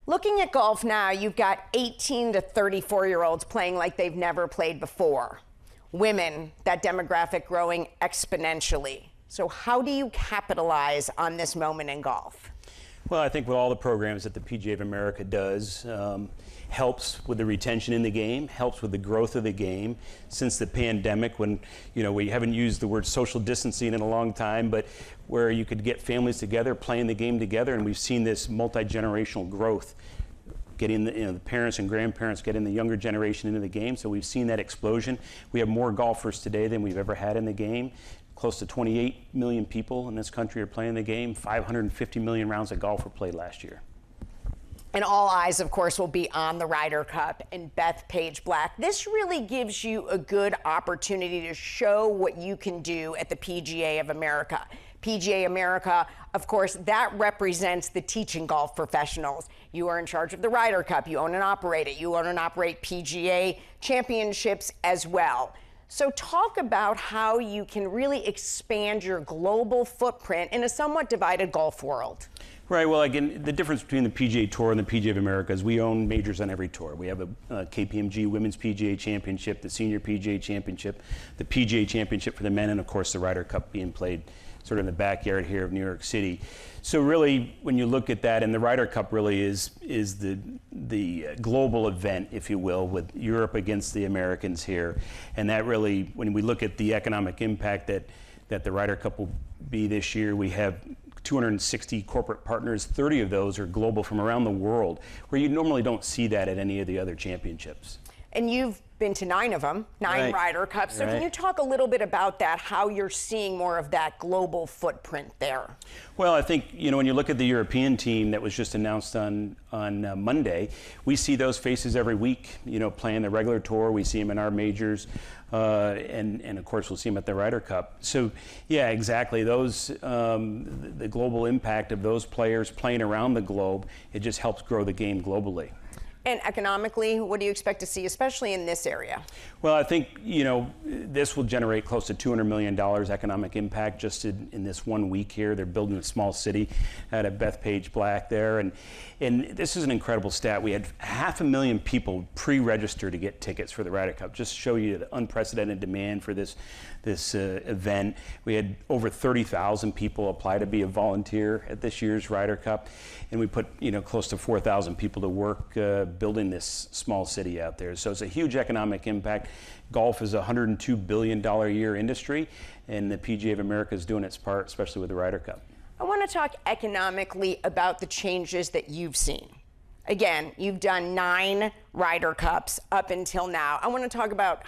Looking at golf now, you've got 18 to 34-year-olds playing like they've never played before. Women, that demographic growing exponentially. So how do you capitalize on this moment in golf? Well, I think with all the programs that the PGA of America does, helps with the retention in the game, helps with the growth of the game. Since the pandemic, when we haven't used the word social distancing in a long time, but where you could get families together, playing the game together, and we've seen this multi-generational growth, getting the parents and grandparents, getting the younger generation into the game. So we've seen that explosion. We have more golfers today than we've ever had in the game. Close to 28 million people in this country are playing the game. 550 million rounds of golf were played last year. And all eyes, of course, will be on the Ryder Cup and Bethpage Black. This really gives you a good opportunity to show what you can do at the PGA of America. PGA America, of course, that represents the teaching golf professionals. You are in charge of the Ryder Cup. You own and operate it. You own and operate PGA championships as well. So talk about how you can really expand your global footprint in a somewhat divided golf world. Right, well, again, the difference between the PGA Tour and the PGA of America is we own majors on every tour. We have a KPMG Women's PGA Championship, the Senior PGA Championship, the PGA Championship for the men, and of course the Ryder Cup being played sort of in the backyard here of New York City. So really, when you look at that, and the Ryder Cup really is the global event, if you will, with Europe against the Americans here. And that really, when we look at the economic impact that the Ryder Cup will be this year, we have 260 corporate partners. 30 of those are global from around the world, where you normally don't see that at any of the other championships. And you've been to 9 of them, 9 Right. Ryder Cups. So Right. Can you talk a little bit about that, how you're seeing more of that global footprint there? Well, I think, when you look at the European team that was just announced on Monday, we see those faces every week, playing the regular tour. We see them in our majors, and of course we'll see them at the Ryder Cup. So, yeah, exactly. Those, the global impact of those players playing around the globe, it just helps grow the game globally. And economically, what do you expect to see, especially in this area? Well, I think, this will generate close to $200 million economic impact just in this 1 week here. They're building a small city at a Bethpage Black there. And this is an incredible stat. We had 500,000 people pre-register to get tickets for the Ryder Cup. Just to show you the unprecedented demand for this event. We had over 30,000 people apply to be a volunteer at this year's Ryder Cup. And we put, close to 4,000 people to work building this small city out there. So it's a huge economic impact. Golf is a $102 billion a year industry, and the PGA of America is doing its part, especially with the Ryder Cup. I want to talk economically about the changes that you've seen. Again, you've done 9 Ryder Cups up until now. I want to talk about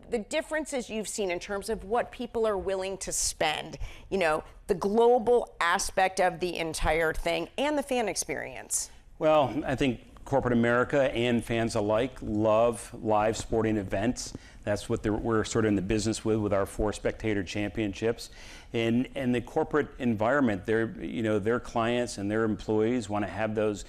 the differences you've seen in terms of what people are willing to spend, the global aspect of the entire thing and the fan experience. Well, I think corporate America and fans alike love live sporting events. That's what we're sort of in the business with our 4 spectator championships. And the corporate environment, their clients and their employees want to have those,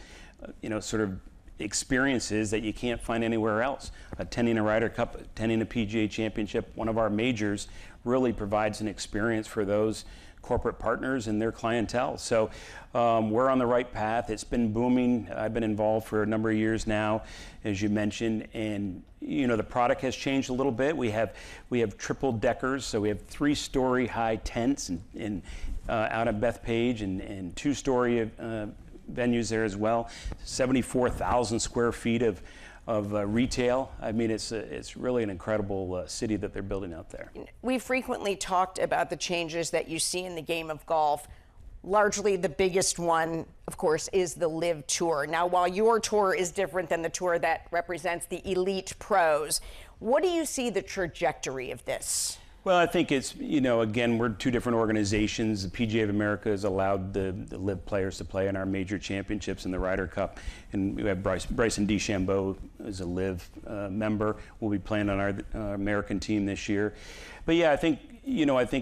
sort of experiences that you can't find anywhere else. Attending a Ryder Cup, attending a PGA Championship, one of our majors really provides an experience for those corporate partners and their clientele. So we're on the right path. It's been booming. I've been involved for a number of years now, as you mentioned, and the product has changed a little bit. We have triple deckers, so we have 3-story high tents and out of Bethpage and 2-story venues there as well. 74,000 square feet of retail. I mean, it's really an incredible city that they're building out there. We frequently talked about the changes that you see in the game of golf. Largely the biggest one, of course, is the LIV Tour. Now, while your tour is different than the tour that represents the elite pros, what do you see the trajectory of this? Well, I think it's, again, we're 2 different organizations. The PGA of America has allowed the LIV players to play in our major championships in the Ryder Cup. And we have Bryson DeChambeau as a LIV member. We'll be playing on our American team this year. But yeah, I think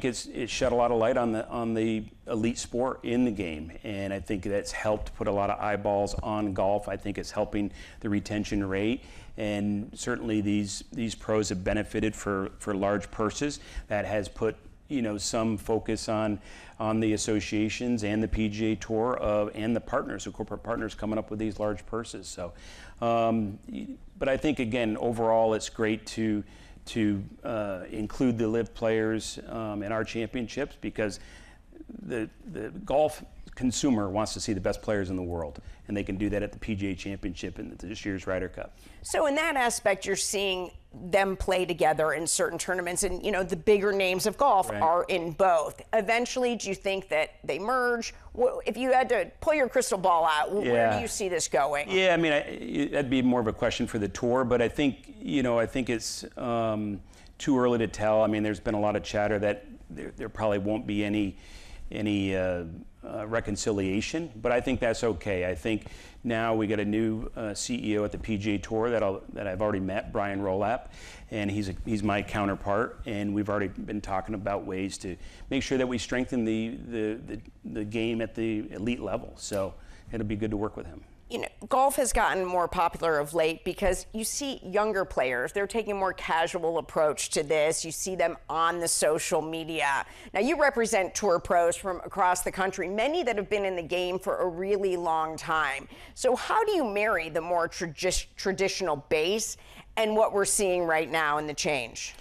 it's shed a lot of light on the elite sport in the game, and I think that's helped put a lot of eyeballs on golf. I think it's helping the retention rate, and certainly these pros have benefited for large purses. That has put some focus on the associations and the PGA Tour and the partners, the corporate partners coming up with these large purses. So, but I think again, overall, it's great to include the live players in our championships, because the golf consumer wants to see the best players in the world, and they can do that at the PGA Championship and this year's Ryder Cup. So in that aspect, you're seeing them play together in certain tournaments, and the bigger names of golf are in both. Eventually, do you think that they merge? If you had to pull your crystal ball out, where do you see this going? Yeah, I mean, that'd be more of a question for the tour, but I think it's too early to tell. I mean, there's been a lot of chatter that there probably won't be any reconciliation, but I think that's okay. I think now we got a new CEO at the PGA Tour that I've already met, Brian Rolap, and he's my counterpart, and we've already been talking about ways to make sure that we strengthen the game at the elite level. So it'll be good to work with him. Golf has gotten more popular of late because you see younger players, they're taking a more casual approach to this. You see them on the social media. Now, you represent tour pros from across the country, many that have been in the game for a really long time. So how do you marry the more traditional base and what we're seeing right now in the change?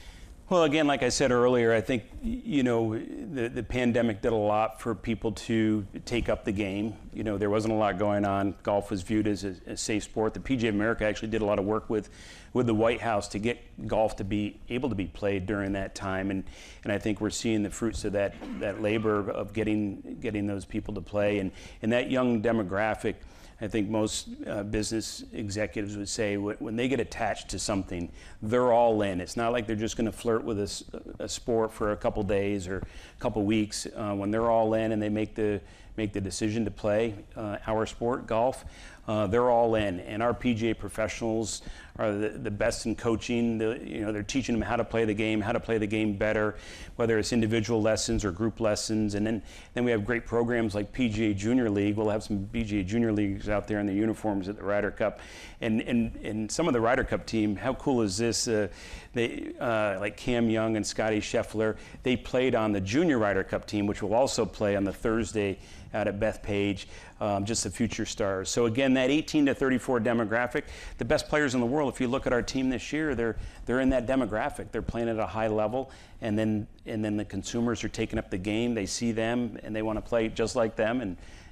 Well, again, like I said earlier, I think, the pandemic did a lot for people to take up the game. There wasn't a lot going on. Golf was viewed as a safe sport. The PGA of America actually did a lot of work with the White House to get golf to be able to be played during that time. And I think we're seeing the fruits of that labor of getting those people to play. And that young demographic, I think most business executives would say when they get attached to something, they're all in. It's not like they're just going to flirt with a sport for a couple days or a couple weeks. When they're all in and they make the decision to play our sport, golf, they're all in. And our PGA professionals are the best in coaching. They're teaching them how to play the game better, whether it's individual lessons or group lessons. And then we have great programs like PGA Junior League. We'll have some PGA Junior Leagues out there in the uniforms at the Ryder Cup. And some of the Ryder Cup team, how cool is this? Like Cam Young and Scotty Scheffler, they played on the Junior Ryder Cup team, which will also play on the Thursday out at Bethpage, just the future stars. So again, that 18 to 34 demographic, the best players in the world, if you look at our team this year, they're in that demographic. They're playing at a high level, and then the consumers are taking up the game. They see them and they want to play just like them,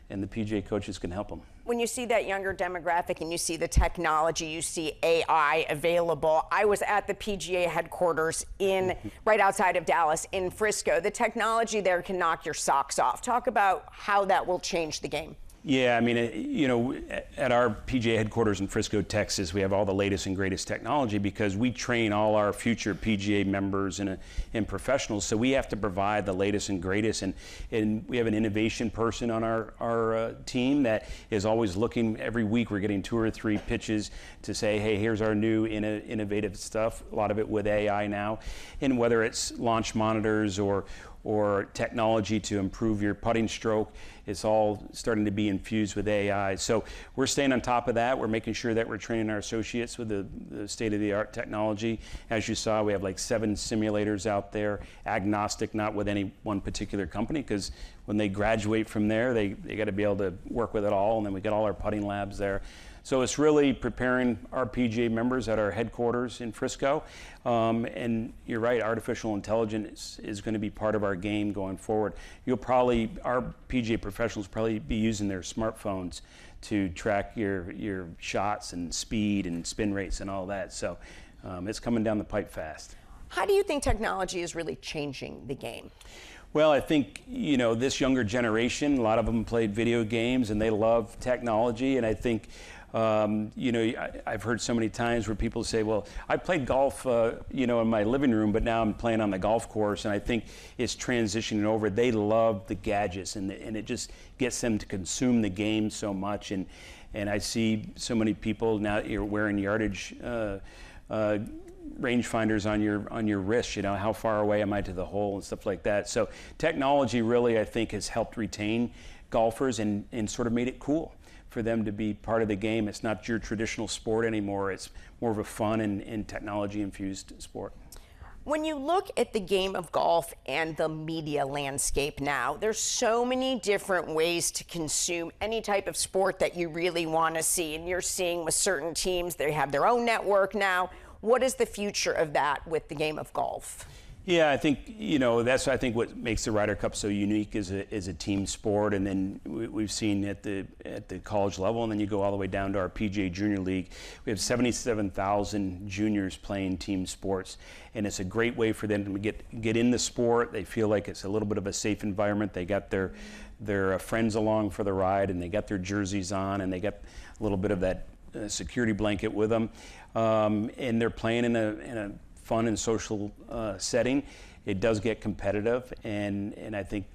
and the PGA coaches can help them. When you see that younger demographic and you see the technology, you see AI available. I was at the PGA headquarters right outside of Dallas in Frisco. The technology there can knock your socks off. Talk about how that will change the game. Yeah, I mean, at our PGA headquarters in Frisco, Texas, we have all the latest and greatest technology because we train all our future PGA members and professionals. So we have to provide the latest and greatest. And we have an innovation person on our team that is always looking. Every week we're getting 2 or 3 pitches to say, hey, here's our new innovative stuff, a lot of it with AI now. And whether it's launch monitors or technology to improve your putting stroke, it's all starting to be infused with AI. So we're staying on top of that. We're making sure that we're training our associates with the state-of-the-art technology. As you saw, we have like 7 simulators out there, agnostic, not with any one particular company, because when they graduate from there, they got to be able to work with it all, and then we got all our putting labs there. So it's really preparing our PGA members at our headquarters in Frisco. And you're right, artificial intelligence is going to be part of our game going forward. Our PGA professionals probably be using their smartphones to track your shots and speed and spin rates and all that. So it's coming down the pipe fast. How do you think technology is really changing the game? Well, I think, this younger generation, a lot of them played video games and they love technology. And I think, I've heard so many times where people say, well, I played golf, in my living room, but now I'm playing on the golf course. And I think it's transitioning over. They love the gadgets and it just gets them to consume the game so much. And I see so many people now, you're wearing yardage rangefinders on your wrist, how far away am I to the hole and stuff like that. So technology really, I think, has helped retain golfers and sort of made it cool for them to be part of the game. It's not your traditional sport anymore. It's more of a fun and technology-infused sport. When you look at the game of golf and the media landscape now, there's so many different ways to consume any type of sport that you really want to see. And you're seeing with certain teams, they have their own network now. What is the future of that with the game of golf? Yeah, I think, that's I think what makes the Ryder Cup so unique is a team sport, and then we've seen at the college level, and then you go all the way down to our PGA Junior League. We have 77,000 juniors playing team sports, and it's a great way for them to get in the sport. They feel like it's a little bit of a safe environment. They got their friends along for the ride, and they got their jerseys on, and they got a little bit of that security blanket with them, and they're playing in a fun and social setting. It does get competitive, and I think,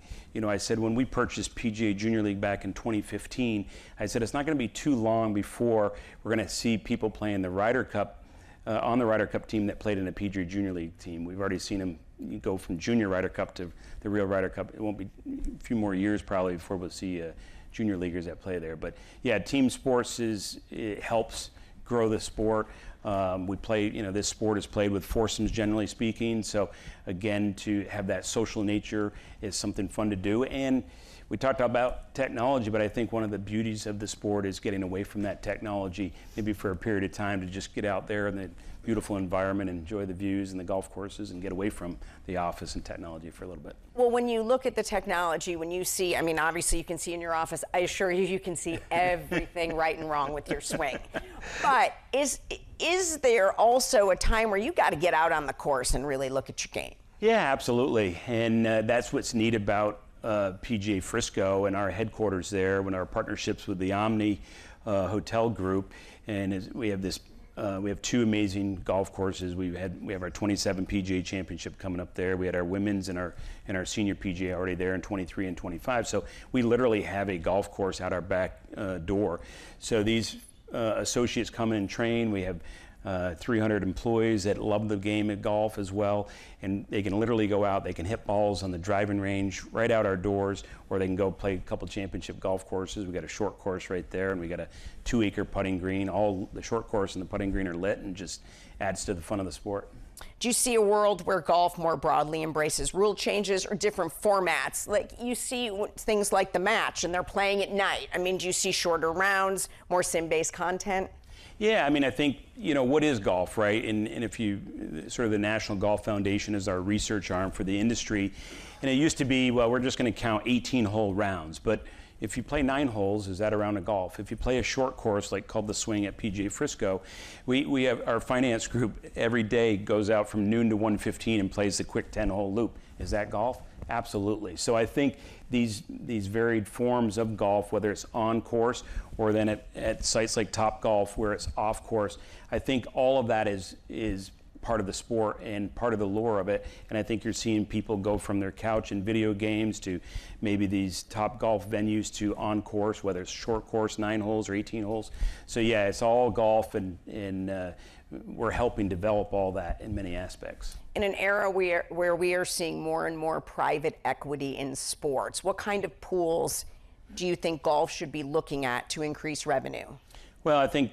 I said when we purchased PGA Junior League back in 2015, I said it's not going to be too long before we're going to see people playing the Ryder Cup on the Ryder Cup team that played in a PGA Junior League team. We've already seen them go from Junior Ryder Cup to the real Ryder Cup. It won't be a few more years probably before we'll see junior leaguers that play there. But yeah, team sports it helps grow the sport. We play, this sport is played with foursomes generally speaking. So again, to have that social nature is something fun to do. And we talked about technology, but I think one of the beauties of the sport is getting away from that technology, maybe for a period of time, to just get out there in the beautiful environment, enjoy the views and the golf courses, and get away from the office and technology for a little bit. Well, when you look at the technology, when you see, obviously you can see in your office, I assure you, you can see everything right and wrong with your swing. But is there also a time where you got to get out on the course and really look at your game? Yeah, absolutely. And that's what's neat about PGA Frisco and our headquarters there, when our partnerships with the Omni Hotel Group, and we have two amazing golf courses. We have our 27 PGA Championship coming up there. We had our women's and our senior PGA already there in 23 and 25. So we literally have a golf course out our back door. So these associates come in and train. We have 300 employees that love the game of golf as well, and they can literally go out, they can hit balls on the driving range right out our doors, or they can go play a couple championship golf courses. We got a short course right there, and we got a 2-acre putting green. All the short course and the putting green are lit, and just adds to the fun of the sport. Do you see a world where golf more broadly embraces rule changes or different formats? Like you see things like the match, and they're playing at night. Do you see shorter rounds, more sim-based content? Yeah, I think, what is golf, right? And if you, sort of the National Golf Foundation is our research arm for the industry, and it used to be, well, we're just going to count 18-hole rounds, but if you play 9 holes, is that a round of golf? If you play a short course, like called the Swing at PGA Frisco, we have our finance group every day goes out from noon to 1:15 and plays the quick 10-hole loop. Is that golf? Absolutely. So I think these varied forms of golf, whether it's on course or then at sites like Top Golf where it's off course, I think all of that is part of the sport and part of the lure of it. And I think you're seeing people go from their couch and video games to maybe these Top Golf venues to on course, whether it's short course, 9 holes or 18 holes. So yeah, it's all golf, and we're helping develop all that in many aspects. In an era where we are seeing more and more private equity in sports, what kind of pools do you think golf should be looking at to increase revenue? Well, I think,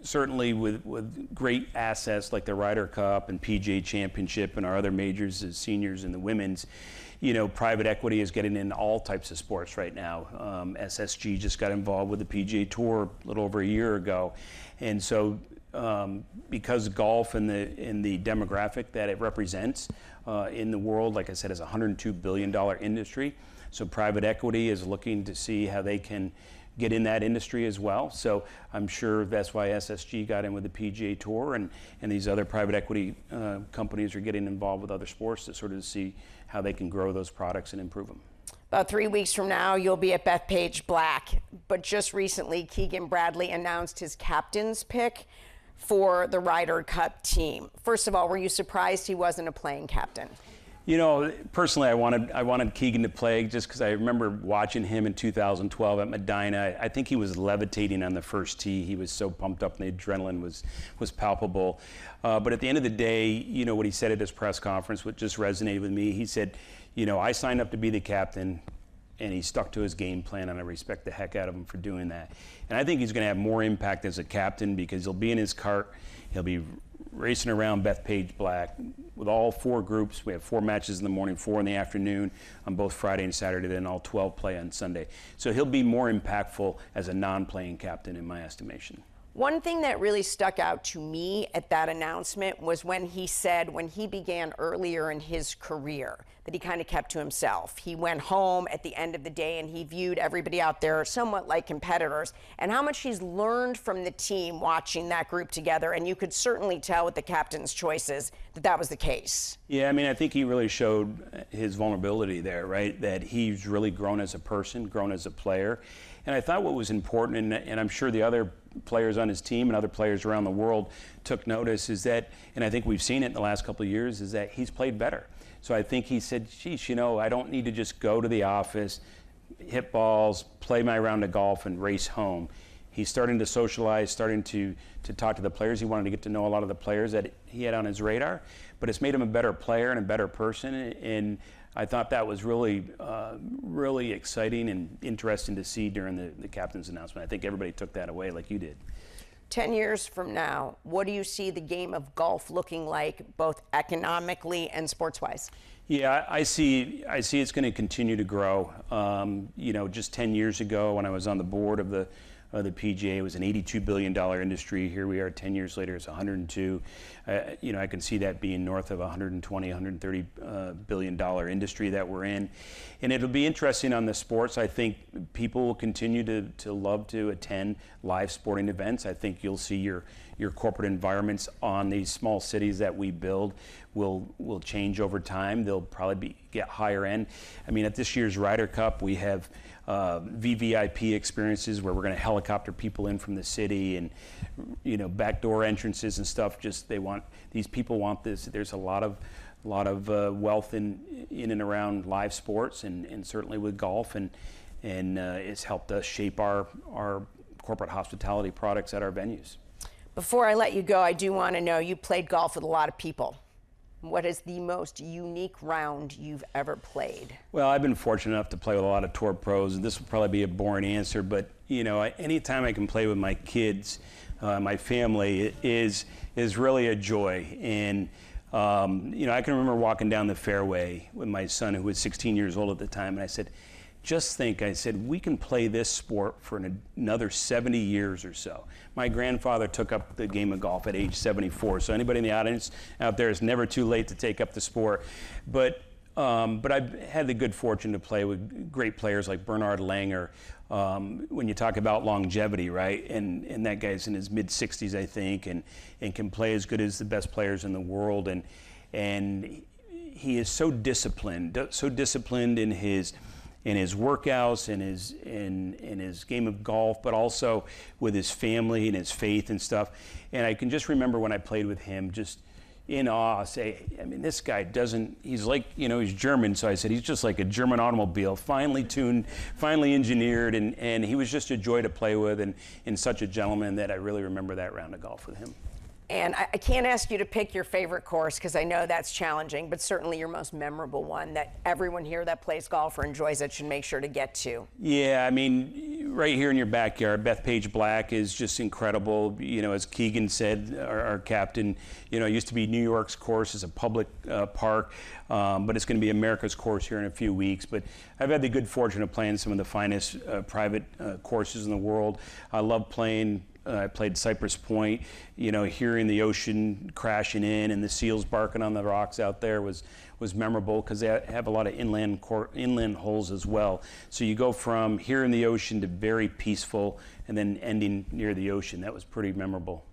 certainly with great assets like the Ryder Cup and PGA Championship and our other majors, the seniors and the women's, private equity is getting in all types of sports right now. SSG just got involved with the PGA Tour a little over a year ago. And so because golf and the demographic that it represents in the world, like I said, is a $102 billion industry. So private equity is looking to see how they can get in that industry as well. So I'm sure that's why SSG got in with the PGA Tour, and these other private equity companies are getting involved with other sports to sort of see how they can grow those products and improve them. About 3 weeks from now, you'll be at Bethpage Black. But just recently, Keegan Bradley announced his captain's pick for the Ryder Cup team. First of all, were you surprised he wasn't a playing captain? Personally, I wanted Keegan to play just because I remember watching him in 2012 at Medina. I think he was levitating on the first tee. He was so pumped up, and the adrenaline was palpable. But at the end of the day, what he said at his press conference, what just resonated with me, he said, I signed up to be the captain, and he stuck to his game plan, and I respect the heck out of him for doing that. And I think he's going to have more impact as a captain because he'll be in his cart, he'll be racing around Bethpage Black with all 4 groups. We have 4 matches in the morning, 4 in the afternoon on both Friday and Saturday, then all 12 play on Sunday. So he'll be more impactful as a non-playing captain in my estimation. One thing that really stuck out to me at that announcement was when he said when he began earlier in his career that he kind of kept to himself. He went home at the end of the day and he viewed everybody out there somewhat like competitors, and how much he's learned from the team watching that group together. And you could certainly tell with the captain's choices that that was the case. Yeah, I mean, I think he really showed his vulnerability there, right? That he's really grown as a person, grown as a player. And I thought what was important, and I'm sure the other players on his team and other players around the world took notice, is that, and I think we've seen it in the last couple of years, is that he's played better. So I think he said, geez, you know, I don't need to just go to the office, hit balls, play my round of golf, and race home. He's starting to socialize, starting to talk to the players. He wanted to get to know a lot of the players that he had on his radar, but it's made him a better player and a better person. And I thought that was really, really exciting and interesting to see during the captain's announcement. I think everybody took that away like you did. 10 years from now, what do you see the game of golf looking like, both economically and sports-wise? Yeah, I see it's going to continue to grow. You know, just 10 years ago when I was on the board of the PGA, it was an $82 billion industry. Here we are 10 years later, it's 102. You know, I can see that being north of 120, 130 billion dollar industry that we're in. And it'll be interesting on the sports. I think people will continue to love to attend live sporting events. I think you'll see your corporate environments on these small cities that we build will change over time. They'll probably get higher end. I mean, at this year's Ryder Cup, we have VVIP experiences where we're going to helicopter people in from the city, and you know, backdoor entrances and stuff. Just these people want this. There's a lot of wealth in and around live sports, and certainly with golf, and it's helped us shape our corporate hospitality products at our venues. Before I let you go, I do want to know, you played golf with a lot of people. What is the most unique round you've ever played? Well, I've been fortunate enough to play with a lot of tour pros, and this will probably be a boring answer, but you know, anytime I can play with my kids, my family, is really a joy. And you know, I can remember walking down the fairway with my son, who was 16 years old at the time, and I said, just think, I said, we can play this sport for another 70 years or so. My grandfather took up the game of golf at age 74, so anybody in the audience out there, is never too late to take up the sport. But I've had the good fortune to play with great players like Bernard Langer. When you talk about longevity, right? And that guy's in his mid-60s, I think, and can play as good as the best players in the world. And he is so disciplined in his workouts, in his game of golf, but also with his family and his faith and stuff. And I can just remember when I played with him, just in awe, say, I mean, this guy he's like, you know, he's German, so I said, he's just like a German automobile, finely tuned, finely engineered, and he was just a joy to play with, and such a gentleman that I really remember that round of golf with him. And I can't ask you to pick your favorite course because I know that's challenging, but certainly your most memorable one that everyone here that plays golf or enjoys it should make sure to get to. Yeah, I mean, right here in your backyard, Bethpage Black is just incredible. You know, as Keegan said, our captain, you know, it used to be New York's course as a public park, but it's going to be America's course here in a few weeks. But I've had the good fortune of playing some of the finest private courses in the world. I love playing. I played Cypress Point, you know, hearing the ocean crashing in and the seals barking on the rocks out there was memorable because they have a lot of inland holes as well. So you go from hearing the ocean to very peaceful and then ending near the ocean. That was pretty memorable.